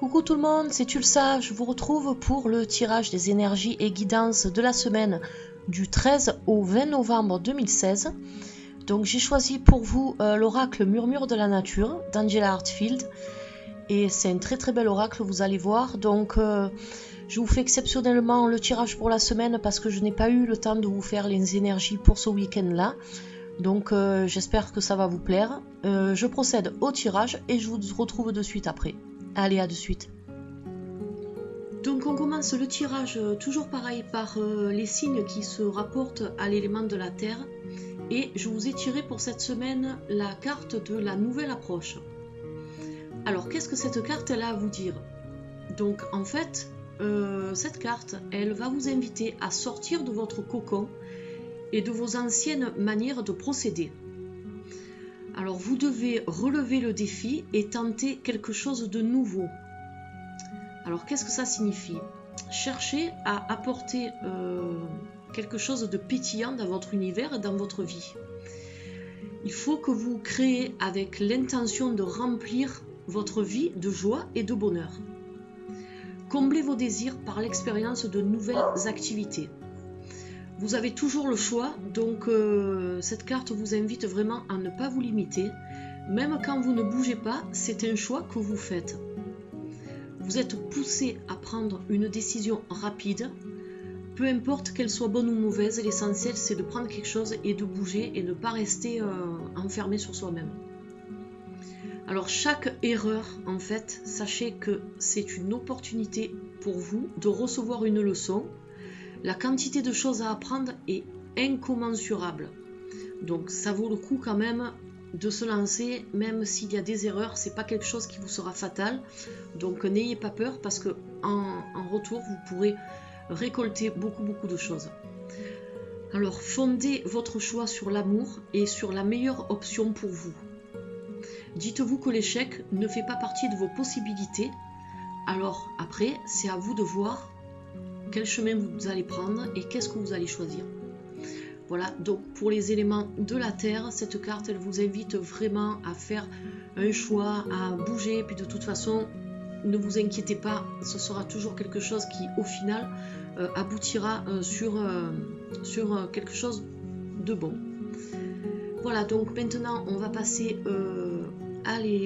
Coucou tout le monde, c'est Tulsa, je vous retrouve pour le tirage des énergies et guidances de la semaine du 13 au 20 novembre 2016. Donc j'ai choisi pour vous l'oracle Murmure de la Nature d'Angela Hartfield. Et c'est un très bel oracle, vous allez voir. Donc je vous fais exceptionnellement le tirage pour la semaine parce que je n'ai pas eu le temps de vous faire les énergies pour ce week-end là. Donc j'espère que ça va vous plaire. Je procède au tirage et je vous retrouve de suite après. Allez, à de suite. Donc on commence le tirage toujours pareil par les signes qui se rapportent à l'élément de la Terre. Et je vous ai tiré pour cette semaine la carte de la nouvelle approche. Alors qu'est-ce que cette carte elle a à vous dire? Donc en fait, cette carte, elle va vous inviter à sortir de votre cocon et de vos anciennes manières de procéder. Alors vous devez relever le défi et tenter quelque chose de nouveau. Alors qu'est-ce que ça signifie? Cherchez à apporter quelque chose de pétillant dans votre univers et dans votre vie. Il faut que vous créez avec l'intention de remplir votre vie de joie et de bonheur. Comblez vos désirs par l'expérience de nouvelles activités. Vous avez toujours le choix, donc cette carte vous invite vraiment à ne pas vous limiter. Même quand vous ne bougez pas, c'est un choix que vous faites. Vous êtes poussé à prendre une décision rapide. Peu importe qu'elle soit bonne ou mauvaise, l'essentiel c'est de prendre quelque chose et de bouger et ne pas rester enfermé sur soi-même. Alors chaque erreur, en fait, sachez que c'est une opportunité pour vous de recevoir une leçon. La quantité de choses à apprendre est incommensurable. Donc ça vaut le coup quand même de se lancer, même s'il y a des erreurs, c'est pas quelque chose qui vous sera fatal. Donc n'ayez pas peur parce que en retour, vous pourrez récolter beaucoup de choses. Alors fondez votre choix sur l'amour et sur la meilleure option pour vous. Dites-vous que l'échec ne fait pas partie de vos possibilités. Alors après, c'est à vous de voir quel chemin vous allez prendre et qu'est-ce que vous allez choisir. Voilà, donc pour les éléments de la Terre, cette carte, elle vous invite vraiment à faire un choix, à bouger. Puis de toute façon, ne vous inquiétez pas, ce sera toujours quelque chose qui, au final, aboutira sur quelque chose de bon. Voilà, donc maintenant, on va passer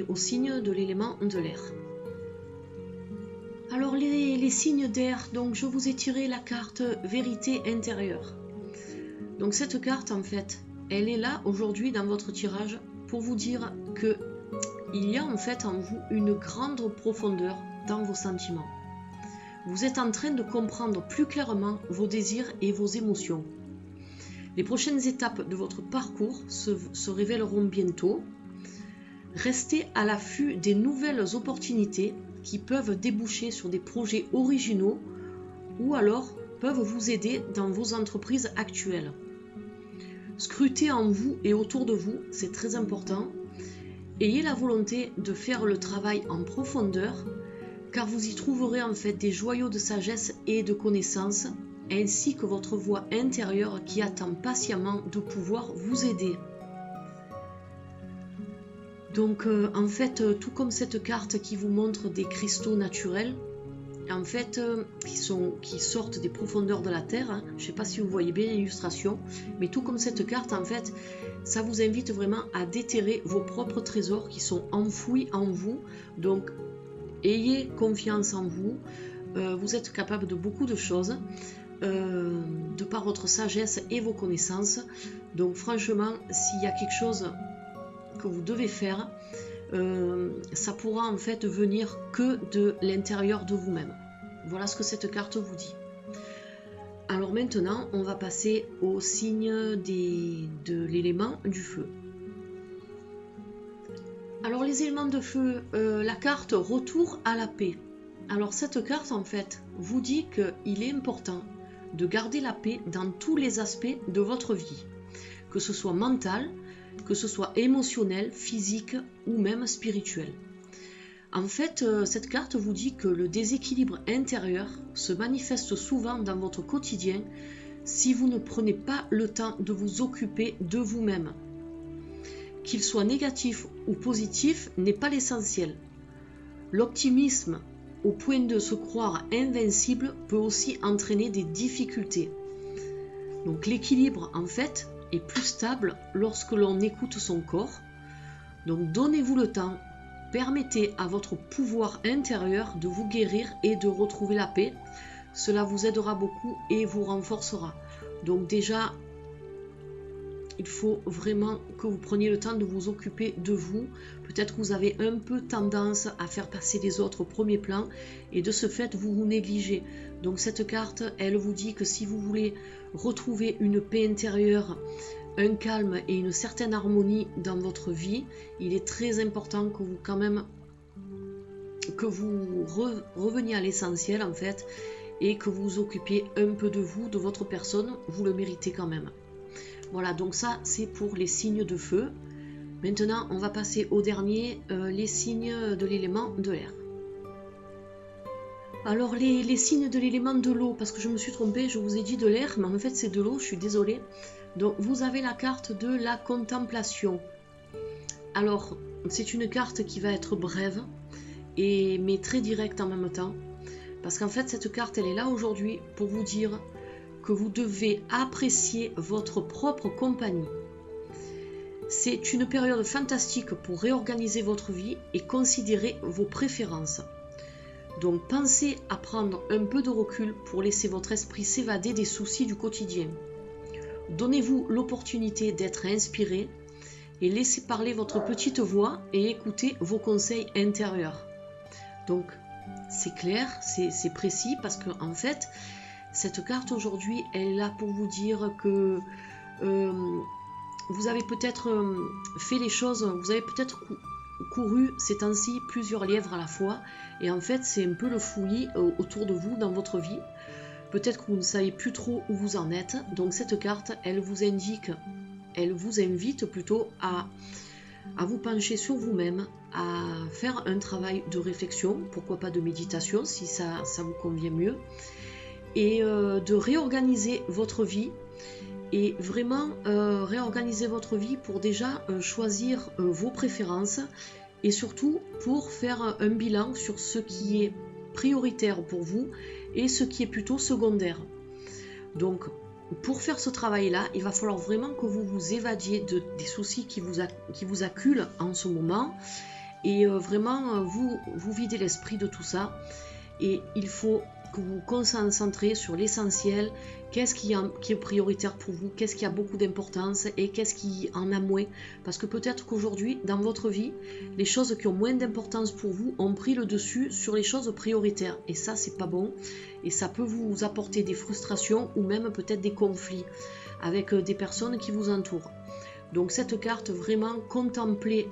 aux signes de l'élément de l'air. Alors les signes d'air, donc je vous ai tiré la carte vérité intérieure. Donc cette carte en fait, elle est là aujourd'hui dans votre tirage pour vous dire que il y a en fait en vous une grande profondeur dans vos sentiments. Vous êtes en train de comprendre plus clairement vos désirs et vos émotions. Les prochaines étapes de votre parcours se révéleront bientôt. Restez à l'affût des nouvelles opportunités qui peuvent déboucher sur des projets originaux ou alors peuvent vous aider dans vos entreprises actuelles. Scrutez en vous et autour de vous, c'est très important. Ayez la volonté de faire le travail en profondeur car vous y trouverez en fait des joyaux de sagesse et de connaissances ainsi que votre voix intérieure qui attend patiemment de pouvoir vous aider. Donc en fait, tout comme cette carte qui vous montre des cristaux naturels, en fait, qui sortent des profondeurs de la Terre, hein. Je ne sais pas si vous voyez bien l'illustration, mais tout comme cette carte, en fait, ça vous invite vraiment à déterrer vos propres trésors qui sont enfouis en vous. Donc, ayez confiance en vous, vous êtes capable de beaucoup de choses, de par votre sagesse et vos connaissances. Donc franchement, s'il y a quelque chose que vous devez faire, ça pourra en fait venir que de l'intérieur de vous-même. Voilà ce que cette carte vous dit. Alors maintenant, on va passer au signe de l'élément du feu. Alors les éléments de feu, la carte retour à la paix. Alors cette carte en fait vous dit qu'il est important de garder la paix dans tous les aspects de votre vie, que ce soit mental, que ce soit émotionnel, physique ou même spirituel. En fait, cette carte vous dit que le déséquilibre intérieur se manifeste souvent dans votre quotidien si vous ne prenez pas le temps de vous occuper de vous-même. Qu'il soit négatif ou positif n'est pas l'essentiel. L'optimisme au point de se croire invincible peut aussi entraîner des difficultés. Donc l'équilibre en fait est plus stable lorsque l'on écoute son corps. Donc donnez-vous le temps, permettez à votre pouvoir intérieur de vous guérir et de retrouver la paix. Cela vous aidera beaucoup et vous renforcera. Donc déjà, il faut vraiment que vous preniez le temps de vous occuper de vous. Peut-être que vous avez un peu tendance à faire passer les autres au premier plan et de ce fait vous vous négligez. Donc cette carte, elle vous dit que si vous voulez retrouver une paix intérieure, un calme et une certaine harmonie dans votre vie, il est très important que vous reveniez à l'essentiel en fait et que vous vous occupiez un peu de vous, de votre personne, vous le méritez quand même. Voilà, donc ça c'est pour les signes de feu. Maintenant on va passer au dernier, les signes de l'élément de l'air. Alors les signes de l'élément de l'eau, parce que je me suis trompée, je vous ai dit de l'air, mais en fait c'est de l'eau, je suis désolée. Donc vous avez la carte de la contemplation. Alors c'est une carte qui va être brève, mais très directe en même temps. Parce qu'en fait cette carte elle est là aujourd'hui pour vous dire que vous devez apprécier votre propre compagnie. C'est une période fantastique pour réorganiser votre vie et considérer vos préférences. Donc pensez à prendre un peu de recul pour laisser votre esprit s'évader des soucis du quotidien. Donnez-vous l'opportunité d'être inspiré et laissez parler votre petite voix et écoutez vos conseils intérieurs. Donc c'est clair, c'est précis parce que en fait cette carte aujourd'hui elle est là pour vous dire que vous avez peut-être fait les choses, vous avez peut-être couru ces temps-ci plusieurs lièvres à la fois et en fait c'est un peu le fouillis autour de vous dans votre vie. Peut-être que vous ne savez plus trop où vous en êtes, donc cette carte elle vous invite plutôt à vous pencher sur vous-même, à faire un travail de réflexion, pourquoi pas de méditation si ça vous convient mieux, et de réorganiser votre vie et vraiment réorganiser votre vie pour déjà choisir vos préférences et surtout pour faire un bilan sur ce qui est prioritaire pour vous et ce qui est plutôt secondaire. Donc pour faire ce travail-là, il va falloir vraiment que vous vous évadiez des soucis qui vous acculent en ce moment et vraiment vous videz l'esprit de tout ça. Et il faut que vous vous concentrez sur l'essentiel, qu'est-ce qui est prioritaire pour vous, qu'est-ce qui a beaucoup d'importance et qu'est-ce qui en a moins. Parce que peut-être qu'aujourd'hui, dans votre vie, les choses qui ont moins d'importance pour vous ont pris le dessus sur les choses prioritaires. Et ça, c'est pas bon. Et ça peut vous apporter des frustrations ou même peut-être des conflits avec des personnes qui vous entourent. Donc cette carte, vraiment, contemplez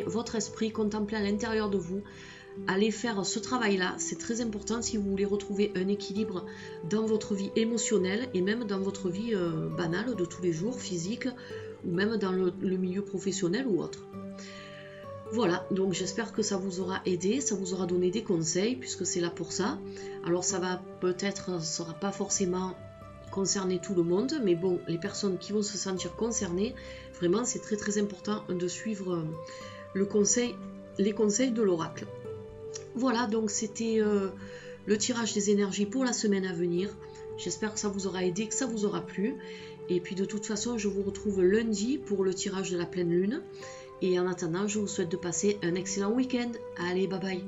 votre esprit, contemplez à l'intérieur de vous. Allez faire ce travail-là, c'est très important si vous voulez retrouver un équilibre dans votre vie émotionnelle et même dans votre vie banale de tous les jours, physique ou même dans le milieu professionnel ou autre. Voilà, donc j'espère que ça vous aura aidé, ça vous aura donné des conseils puisque c'est là pour ça. Alors ça va peut-être, ça sera pas forcément concerner tout le monde, mais bon, les personnes qui vont se sentir concernées, vraiment c'est très très important de suivre les conseils de l'oracle. Voilà, donc c'était le tirage des énergies pour la semaine à venir. J'espère que ça vous aura aidé, que ça vous aura plu. Et puis de toute façon, je vous retrouve lundi pour le tirage de la pleine lune. Et en attendant, je vous souhaite de passer un excellent week-end. Allez, bye bye.